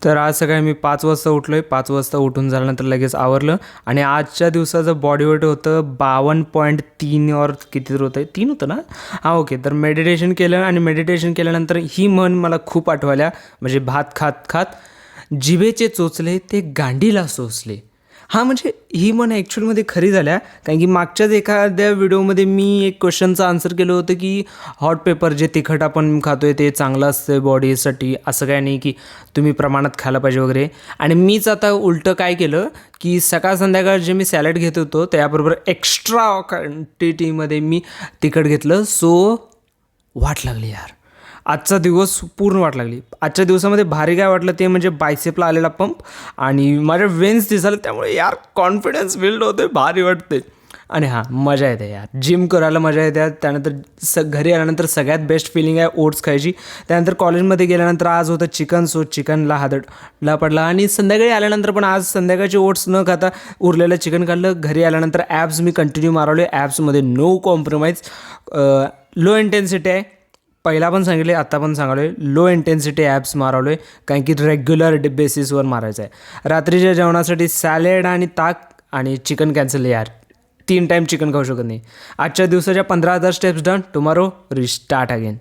तर आज सकाळी मी 5 वाजता उठलो आहे. 5 वाजता उठून झाल्यानंतर लगेच आवरलं आणि आजच्या दिवसाचं बॉडी वेट होतं 52.3 और किती तर होतं आहे, 3 होतं ना? हां, ओके. तर मेडिटेशन केलं आणि मेडिटेशन केल्यानंतर ही म्हण मला खूप आठवल्या. म्हणजे भात खात खात जिभेचे चोचले ते गांडीला सोसले. हां, म्हणजे ही म्हण ॲक्च्युअलमध्ये खरी झाल्या, कारण की मागच्याच एखाद्या व्हिडिओमध्ये मी एक क्वेश्चनचं आन्सर केलं होतं, की हॉट पेपर जे तिखट आपण खातो आहे ते चांगलं असतं बॉडीसाठी, असं काही नाही की तुम्ही प्रमाणात खायला पाहिजे वगैरे. आणि मीच आता उलटं काय केलं, की सकाळ संध्याकाळ जे मी सॅलड घेत होतो त्याबरोबर एक्स्ट्रा क्वांटिटीमध्ये मी तिखट घेतलं. सो वाट लागली यार. आजचा दिवस पूर्ण वाट लागली. आजच्या दिवसामध्ये भारी काय वाटलं ते म्हणजे बायसेपला आलेला पंप आणि माझ्या वेन्स दिसायला, त्यामुळे यार कॉन्फिडन्स बिल्ड होते, भारी वाटते. आणि हां, मजा येते यार, जिम करायला मजा येते. त्यानंतर घरी आल्यानंतर सगळ्यात बेस्ट फिलिंग आहे ओट्स खायची. त्यानंतर कॉलेजमध्ये गेल्यानंतर आज होतं चिकन, सो चिकनला हादडला पडला. आणि संध्याकाळी आल्यानंतर पण आज संध्याकाळचे ओट्स न खाता उरलेलं चिकन खाल्लं. घरी आल्यानंतर ॲब्स मी कंटिन्यू मारवले. ॲब्समध्ये नो कॉम्प्रोमाइज. लो इंटेन्सिटी आहे, पहिला पण सांगितले, आत्ता पण सांगालो आहे, लो इंटेन्सिटी ॲप्स मारवलो आहे, कारण की रेग्युलर बेसिसवर मारायचं आहे. रात्रीच्या जेवणासाठी सॅलेड आणि ताक आणि चिकन कॅन्सल यार, 3 टाईम चिकन खाऊ शकत नाही. आजच्या दिवसाच्या 15,000 steps done. Tomorrow restart again.